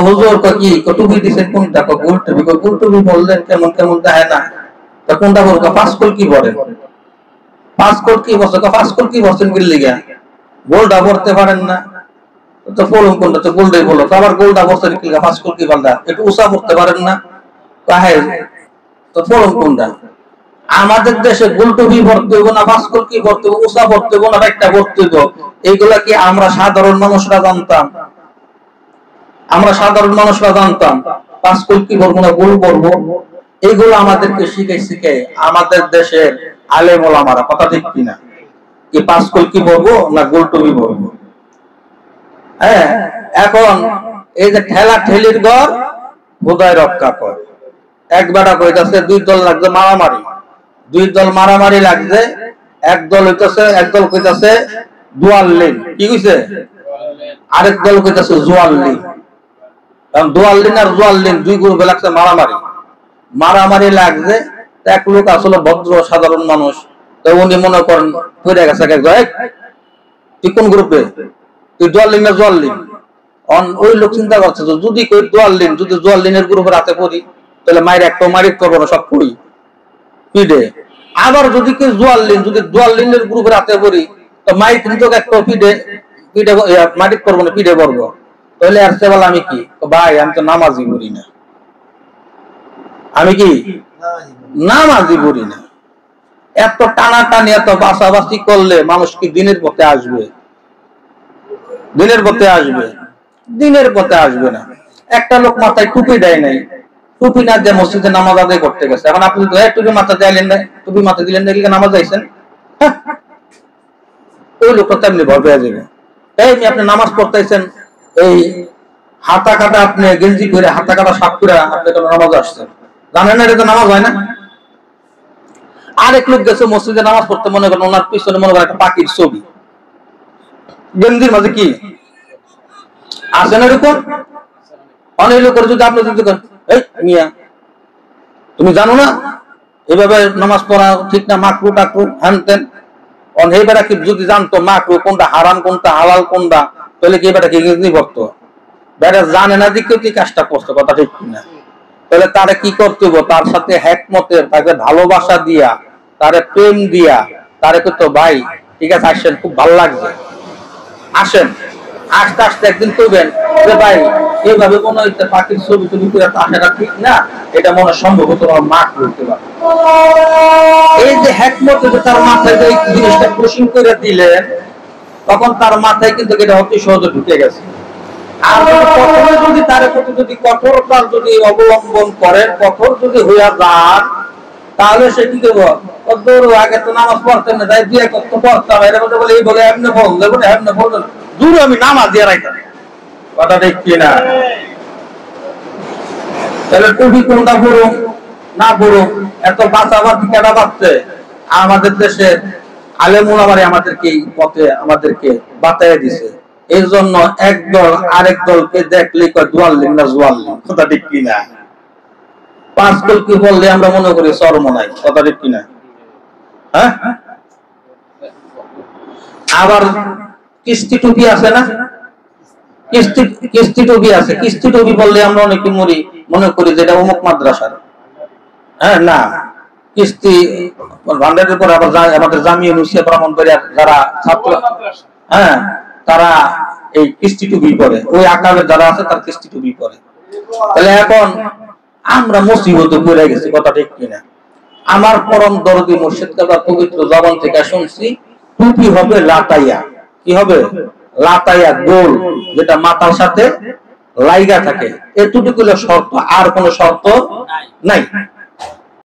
হুজুর কি টুপি দিচ্ছেন কোনটা? গোল টুপি। গোল টুপি বললেন কেমন কেমন দেখে না, কোনটা বলবো? পাঁচকল কি বলেন? পাঁচকল কি বলছে? পাঁচকল কি বলছেন বললি গা গোলটা পড়তে পারেন না তো পড়ুন কোনটা? তো গোলটাই বলো। আবার গোলটা বলছেন কি পাঁচকল কি বলটা একটু উষা পড়তে পারেন না কাহে তো পড়ুন কোনটা? আমাদের দেশে গোল টুপি পড়তে হইব না পাঁচকল কি পড়তে হইব, উষা পড়তে হইব না একটা পড়তে হইব, এইগুলা কি আমরা সাধারণ মানুষরা জানতাম? আমরা সাধারণ মানুষরা জানতাম পাঁচকল কি পড়বো না গোল পড়বো? এইগুলো আমাদেরকে শিখে আমাদের দেশের আলেম ওলামারা, কথা ঠিক কিনা? কি পাঁচকল কি পড়বো না গোল টুপি পড়বো? হ্যাঁ, এখন এই যে ঠেলা ঠেলির ঘর বোধহয় রক্ষা কর, এক বেটা কইতাছে দুই দল লাগছে মারামারি, দুই দল মারামারি লাগছে, এক দল হইতাছে, এক দল কইতাছে দুয়াল লিন, কি কইছে? আরেক দল কইতাছে জোয়াল লিন। কারণ দুয়াল লিন আর জোয়াল লিন দুই গ্রুপে লাগছে মারামারি, মারামারি লাগছে। এক লোক আসলে ভদ্র সাধারণ মানুষ, তো উনি মনে করেন পড়ে গেছে, তুই কোন গ্রুপে? তুই দোয়াল লিন না জোয়াল লিন? ওই লোক চিন্তা করছে যদি কই দোয়াল লিন, যদি জোয়াল লিনের গ্রুপের হাতে পড়ি তাহলে মায়ের একটা মারিক করবো না, সব পড়ি পিডে। আবার যদি কেউ জোয়াল লিন, যদি দোয়াল লিনের গ্রুপের হাতে পড়ি তো মাইক কিন্তু একটা পিডে পিডে মারিক করবো না, পিডে করবো। তাহলে আর সে বলে আমি কি? ভাই আমি তো নামাজি পড়ি না, আমি কি নামাজি পড়ি না। এত টানাটানি এত বাসাবাসি করলে মানুষ কি দিনের পথে আসবে? দিনের পথে আসবে? দিনের পথে আসবে না। একটা লোক মাথায় টুপি দেয় নাই, টুপি না দিয়ে মসজিদে নামাজ আদায় করতে গেছে। এখন আপনি তো টুপি মাথা দিলেন না, টুপি মাথা দিলেন না, নামাজ আইছেন? ওই লোকটা তেমনি ভয় পেয়ে যাবে। এই আপনি নামাজ পড়তেছেন, এই হাতা কাটা আপনি গেঞ্জি করে হাতা কাটা সাপ করে আপনি কেন নামাজ আসছেন? জানেন না এটা তো নামাজ হয় না? আরেক লোক গেছে মসজিদে নামাজ পড়তে, মনে করেন ওনার পিছনে মনে করেন একটা পাখির ছবি, গেঞ্জির মাঝে কি আছে না এরকম? অনেক লোকের যদি আপনি যদি এই মিয়া তুমি জানো না এভাবে নামাজ পড়া ঠিক না, মাকরু টাকরু হ্যান তেন, এইবার কি যদি জানতো মাকরু কোনটা, হারাম কোনটা, হালাল কোনটা, তাহলে কি এবার কি গেঞ্জি পড়তো? বেড়া জানে না দিকেও কি কাজটা করতো, কথা ঠিক কিনা? তাহলে তারা কি করতে হবে? তার সাথে হ্যাকমতের, তাকে ভালোবাসা দিয়া, তারে প্রেম দিয়া, তারে করতো ভাই ঠিক আছে আসেন, খুব ভালো লাগছে, আসেন। আস্তে আস্তে একদিন কইবেন যে ভাই এইভাবে মনে হইতে পাখির ছবি তুমি করে আসাটা ঠিক না, এটা মনে সম্ভবত মাঠ করতে পারে। এই যে হ্যাকমতে যে তার মাথায় যে জিনিসটা ক্রসিং করে দিলেন, তখন তার মাথায় কিন্তু এটা অতি সহজে ঢুকে গেছে। আর প্রথমে যদি তার প্রতি যদি কঠোরতার যদি অবলম্বন করেন, কঠোর যদি হইয়া যান, তাহলে সে কি করবো? আগে তো নামাজ পড়তেন না, তাই দিয়ে কত পড়তাম, এর মধ্যে বলে এই বলে এমনি বললে বলে এমনি বললেন, দূরে আমি নামাজ দিয়ে রাখতাম, কথা দেখছি না। তাহলে টুপি কোনটা পড়ুন না পড়ুন, এত বাঁচাবাচি কেনা বাঁচছে? আমাদের দেশে আলেম ওলামারা আমাদেরকে এই পথে আমাদেরকে বাতায় দিছে। এই জন্য একদল আরেক দলকে দেখলে কয় দোয়াল্লিন না জোয়াল্লিন, কথা ঠিক কিনা? পাঁচকল কি বললে আমরা মনে করি চরমনাই, কথা ঠিক কিনা? হ্যাঁ, আবার কিস্তি টুপি আছে না, কিস্তি টুপি আছে, কিস্তি টুপি বললে আমরা অনেকে মনে করি যেটা অমুক মাদ্রাসার। হ্যাঁ না, কিস্তি ভান্ডারের পরে আবার আমাদের জামিয়া নুসিয়া ব্রাহ্মণবাড়িয়ার যারা ছাত্র, হ্যাঁ তারা এই কিস্তি টুপি পরে, ওই আকারের যারা আছে তার কিস্তি টুপি পরে। তাহলে এখন আমরা মুসিবতে পড়ে গেছি, কথা ঠিক কিনা? আমার পরম দরদি মুর্শিদ কাবার পবিত্র জবান থেকে শুনছি টুপি হবে লাটাইয়া, কি হবে? লাটাইয়া গোল, যেটা মাথার সাথে লাইগা থাকে। এতটুকু শর্ত, আর কোন শর্ত নাই।